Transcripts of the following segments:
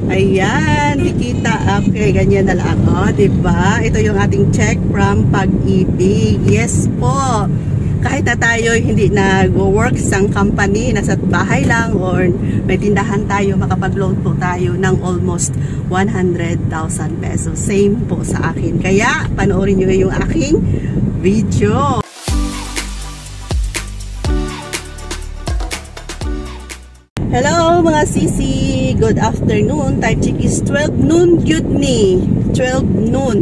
Ayan, kikita. Okay, ganyan na lang. O, diba? Ito yung ating check from Pag-ibig. Yes po. Kahit na tayo hindi nag-work sa company, nasa bahay lang or may tindahan tayo, makapag-loan po tayo ng almost 100,000 pesos. Same po sa akin. Kaya, panoorin nyo yung aking video. Hello mga sisi, good afternoon. Time check is 12 noon yun ni 12 noon.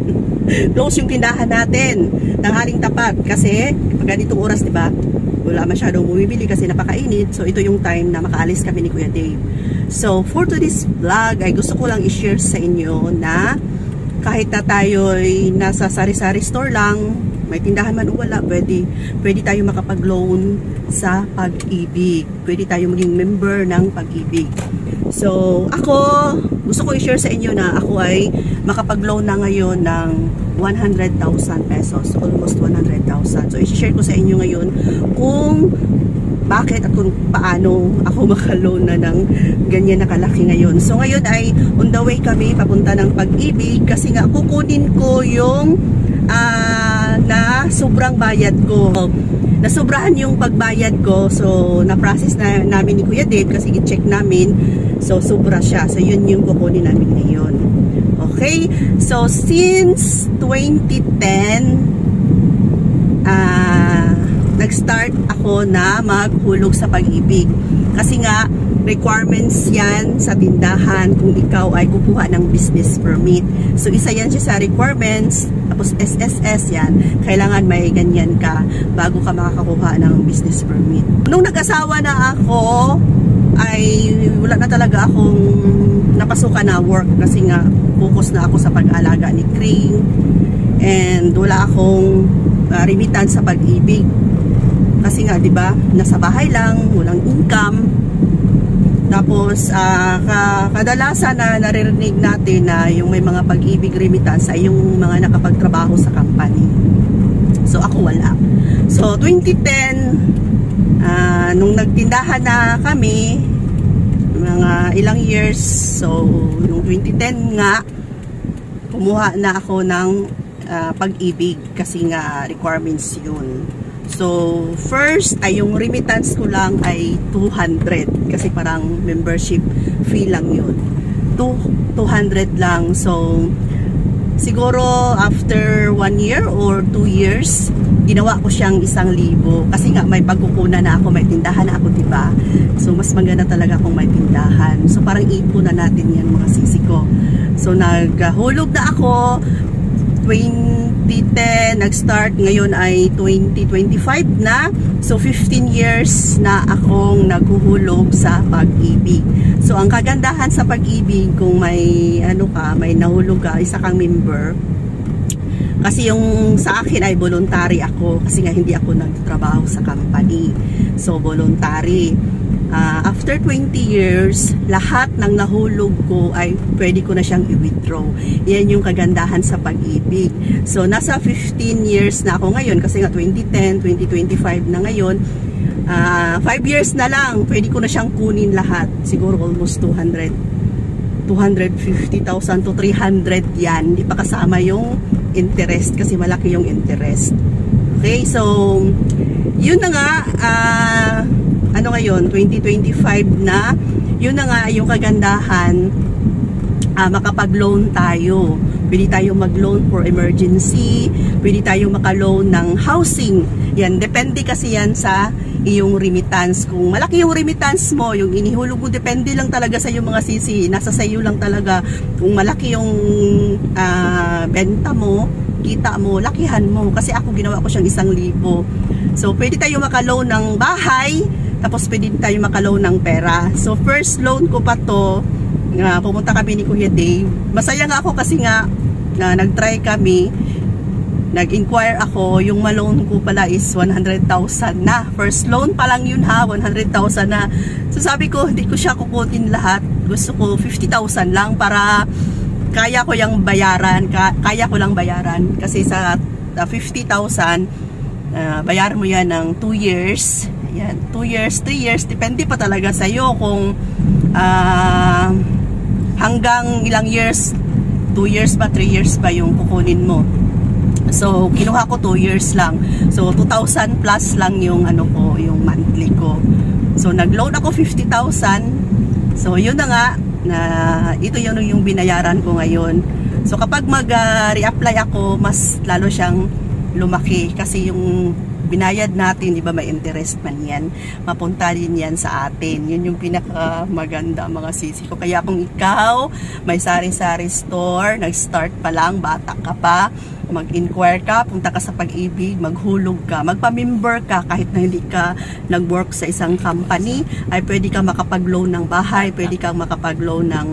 Close yung tindahan natin, tanghaling tapat kasi pag ganitong oras, diba, wala masyadong bumibili kasi napakainit. So ito yung time na makaalis kami ni Kuya Dave. So for today's vlog ay gusto ko lang i-share sa inyo na kahit na tayo'y nasa sari-sari store lang, may tindahan man o wala, pwede tayo makapag-loan sa Pag-ibig. Pwede tayo maging member ng Pag-ibig. So, ako, gusto ko i-share sa inyo na ako ay makapag-loan na ngayon ng 100,000 pesos. Almost 100,000. So, i-share ko sa inyo ngayon kung bakit at kung paano ako makaloan na ng ganyan na kalaki ngayon. So, ngayon ay on the way kami papunta ng Pag-ibig kasi nga kukunin ko yung na sobrang bayad ko. Nasobrahan yung pagbayad ko. So, na-process na namin ni Kuya Dave kasi i-check namin. So, sobra siya. So, yun yung kukunin namin ngayon. Okay? So, since 2010, nag-start ako na maghulog sa Pag-ibig. Kasi nga, requirements yan sa tindahan kung ikaw ay kukuha ng business permit. So, isa yan siya sa requirements. Tapos, SSS yan. Kailangan may ganyan ka bago ka makakakuha ng business permit. Nung nag-asawa na ako, ay wala na talaga akong napasukan na work kasi nga focus na ako sa pag-alaga ni Kring and wala akong remittance sa Pag-ibig. Kasi nga, 'di ba, nasa bahay lang, walang income. Tapos kadalasan na naririnig natin na yung may mga Pag-ibig remittance ay yung mga nakapagtrabaho sa company. So ako wala. So 2010 nung nagtindahan na kami mga ilang years, so nung 2010 nga kumuha na ako ng Pag-ibig kasi nga requirements yun. So, first ay yung remittance ko lang ay 200 kasi parang membership fee lang yun. 200 lang. So, siguro after 1 year or 2 years, ginawa ko siyang 1,000 kasi nga may pagkukunan na ako, may tindahan na ako, diba? So, mas maganda talaga kung may tindahan. So, parang ipon na natin yan mga sisi ko. So, naghulog na ako 2010, nag-start, ngayon ay 2025 na. So, 15 years na akong naghuhulog sa Pag-ibig. So, ang kagandahan sa Pag-ibig, kung may, may nahulog ka, isa kang member, kasi yung sa akin ay voluntary ako, kasi nga hindi ako nagtrabaho sa company. So, voluntary. After 20 years, lahat ng nahulog ko ay pwede ko na siyang i-withdraw. Yan yung kagandahan sa Pag-ibig. So, nasa 15 years na ako ngayon kasi nga 2010, 2025 na ngayon. 5 years na lang, pwede ko na siyang kunin lahat. Siguro almost 250,000 to 300 yan. Hindi pa kasama yung interest kasi malaki yung interest. Okay, so, yun na nga, ngayon, 2025 na, yun na nga yung kagandahan, makapag-loan tayo. Pwede tayong mag-loan for emergency, pwede tayong maka-loan ng housing. Yan, depende kasi yan sa iyong remittance. Kung malaki yung remittance mo, yung inihulog mo, depende lang talaga sa iyong mga sisi. Nasa sa iyo lang talaga. Kung malaki yung benta mo, kita mo, lakihan mo. Kasi ako ginawa ko siyang 1,000. So, pwede tayo maka-loan ng bahay, tapos pwede tayo maka-loan ng pera. So, first loan ko pa to, pumunta kami ni Kuya Dave. Masaya nga ako kasi nga, nag-try kami, nag-inquire ako, yung ma-loan ko pala is 100,000 na. First loan pa lang yun ha, 100,000 na. So, sabi ko, hindi ko siya kukutin lahat. Gusto ko 50,000 lang para kaya ko yung bayaran, kaya ko lang bayaran. Kasi sa 50,000, bayaran mo yan ng 2 years. Yan, 2 years, 3 years, depende pa talaga sa iyo kung hanggang ilang years, 2 years ba, 3 years ba yung kukunin mo. So, kinuha ko 2 years lang. So, 2,000 plus lang yung ano ko, yung monthly ko. So, nag-loan ako 50,000. So, yun na nga, na ito yung binayaran ko ngayon. So, kapag mag-reapply ako, mas lalo siyang lumaki. Kasi yung binayad natin, di ba, may interest man yan. Mapunta din yan sa atin. Yun yung pinaka maganda, mga sisi ko. Kaya kung ikaw, may sari-sari store, nag-start pa lang, bata ka pa, mag-inquire ka, punta ka sa Pag-ibig, maghulog ka, magpa-member ka, kahit na hindi ka nag-work sa isang company, ay pwede kang makapag-loan ng bahay, pwede kang makapag-loan ng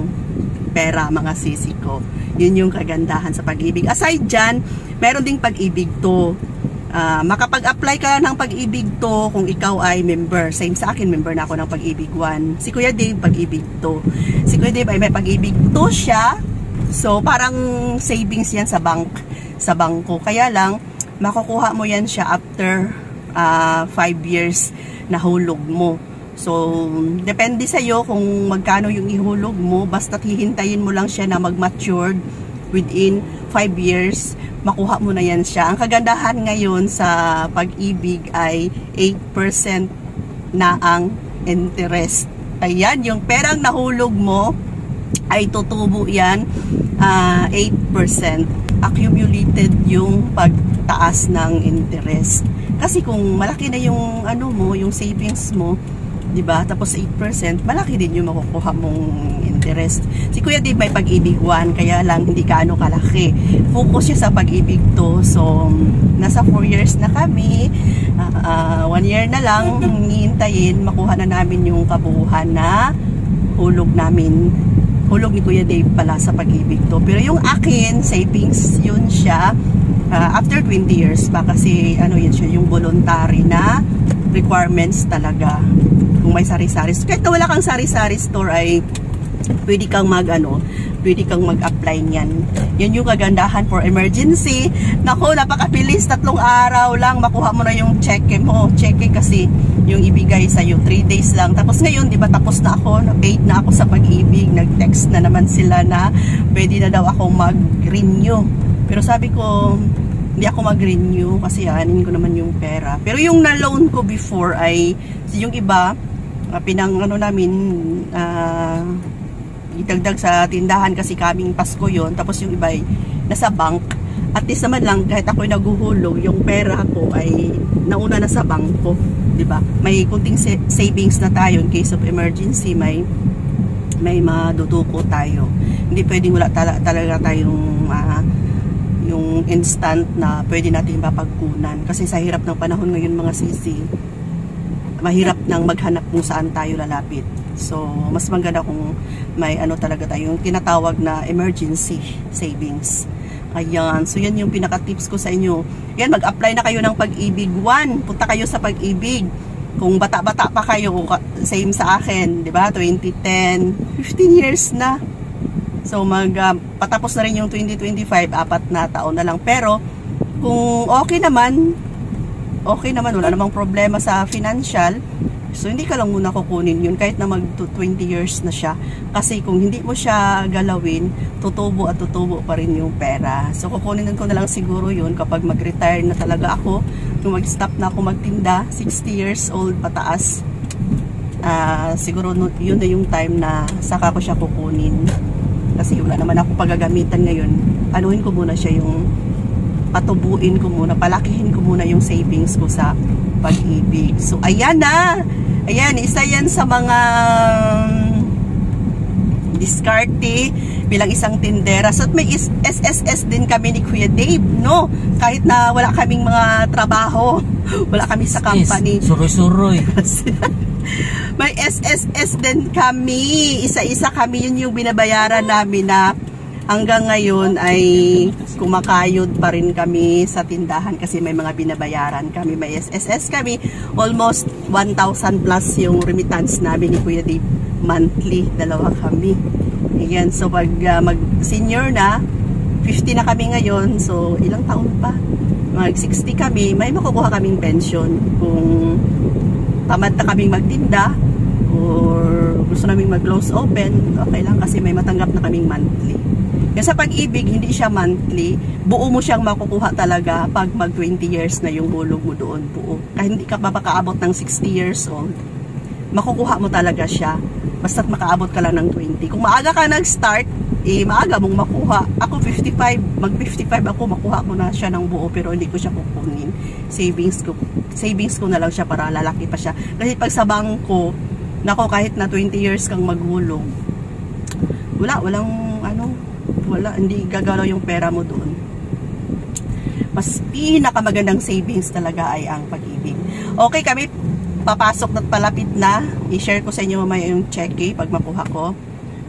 pera, mga sisi ko. Yun yung kagandahan sa Pag-ibig. Aside dyan, meron ding Pag-ibig to. Makapag-apply ka ng Pag-ibig to kung ikaw ay member. Same sa akin, member na ako ng Pag-ibig 1. Si Kuya Dave, Pag-ibig to. Si Kuya Dave ay may Pag-ibig to siya. So, parang savings yan sa bangko. Kaya lang, makukuha mo yan siya after 5 years na hulog mo. So, depende sa'yo kung magkano yung ihulog mo. Basta't hihintayin mo lang siya na mag-matured within 5 years, makuha mo na yan siya. Ang kagandahan ngayon sa Pag-ibig ay 8% na ang interest. Ayan, yung perang nahulog mo ay tutubo yan 8%. Accumulated yung pagtaas ng interest. Kasi kung malaki na yung ano mo, yung savings mo, 'di ba? Tapos 8%, malaki din yung makukuha mong interest. Si Kuya Dave may Pag-ibig 1, kaya lang hindi kaano kalaki. Focus siya sa Pag-ibig to. So, nasa 4 years na kami. 1 year na lang hihintayin, makuha na namin yung kabuuan na hulog namin. Hulog ni Kuya Dave pala sa Pag-ibig to. Pero yung akin, savings yun siya after 20 years pa, kasi ano yun siya, yung voluntary na requirements talaga. Kung may sari-sari, kahit na wala kang sari-sari store ay pwede kang pwede kang mag-apply niyan. Yan yung kagandahan for emergency. Nako, napakabilis, 3 araw lang makuha mo na yung cheque mo. Cheque kasi yung ibigay sa iyo 3 days lang. Tapos ngayon, 'di ba, tapos na ako, na-paid na ako sa Pag-ibig, nag-text na naman sila na pwede na daw ako mag-renew. Pero sabi ko, hindi ako mag-renew kasi anin ko naman yung pera. Pero yung na-loan ko before ay yung iba, pinang ano namin, idagdag sa tindahan kasi kaming Pasko yon. Tapos yung iba ay nasa bank. At least naman lang, kahit ako'y naguhulog, yung pera ko ay nauna na sa bangko, di ba? May kunting savings na tayo in case of emergency, may maduduko tayo. Hindi pwedeng wala talaga tayong yung instant na pwede natin mapagkunan. Kasi sa hirap ng panahon ngayon, mga sisi, mahirap nang maghanap kung saan tayo lalapit. So, mas maganda kung may ano talaga tayo, yung tinatawag na emergency savings. Ayan. So, yan yung pinaka-tips ko sa inyo. Yan, mag-apply na kayo ng Pag-ibig 1. Punta kayo sa Pag-ibig. Kung bata-bata pa kayo, same sa akin, di ba? 2010, 15 years na. So, patapos na rin yung 2025, 4 na taon na lang. Pero, kung okay naman, wala namang problema sa financial, so hindi ka lang muna kukunin yun kahit na mag 20 years na siya. Kasi kung hindi mo siya galawin, tutubo at tutubo pa rin yung pera. So kukunin ko na lang siguro yun kapag mag-retire na talaga ako, kung mag-stop na ako magtinda, 60 years old pataas. Siguro yun na yung time na saka ko siya kukunin. Kasi wala naman ako pagagamitan ngayon. Anuhin ko muna siya, yung patubuin ko muna, palakihin ko muna yung savings ko sa Pag-ibig. So, ayan na. Ayan, isa yan sa mga diskarte bilang isang tindera. So, may SSS din kami ni Kuya Dave, no? Kahit na wala kaming mga trabaho, wala kami sa company. Suroy-suroy. May SSS din kami. Isa-isa kami, yun yung binabayaran namin na hanggang ngayon ay kumakayod pa rin kami sa tindahan kasi may mga binabayaran kami. May SSS kami. Almost 1,000 plus yung remittance namin ni Kuya Dave monthly. 2 kami. Ayan. So pag mag-senior na, 50 na kami ngayon. So ilang taon pa? Mag 60 kami. May makukuha kaming pension kung tamad na kaming magtinda or gusto namin mag-close open, okay lang kasi may matanggap na kaming monthly. Kasi sa Pag-ibig, hindi siya monthly. Buo mo siyang makukuha talaga pag mag 20 years na yung hulog mo doon. Buo. Kahit hindi ka makaabot ng 60 years old, makukuha mo talaga siya. Basta't makaabot ka lang ng 20. Kung maaga ka nag-start, maaga mong makuha. Ako 55, mag 55 ako, makuha ko na siya ng buo, pero hindi ko siya kukunin. Savings ko na lang siya para lalaki pa siya. Kasi pag sa bangko, nako, kahit na 20 years kang maghulog, hindi gagalaw yung pera mo doon. Mas pinakamagandang savings talaga ay ang Pag-ibig. Okay, kami papasok at palapit na. I-share ko sa inyo mamaya yung cheque pag makuha ko.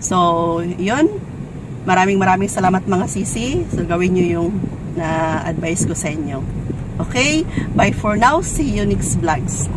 So, yun. Maraming salamat mga sisi. So, gawin nyo yung advice ko sa inyo. Okay? Bye for now. See you next vlogs.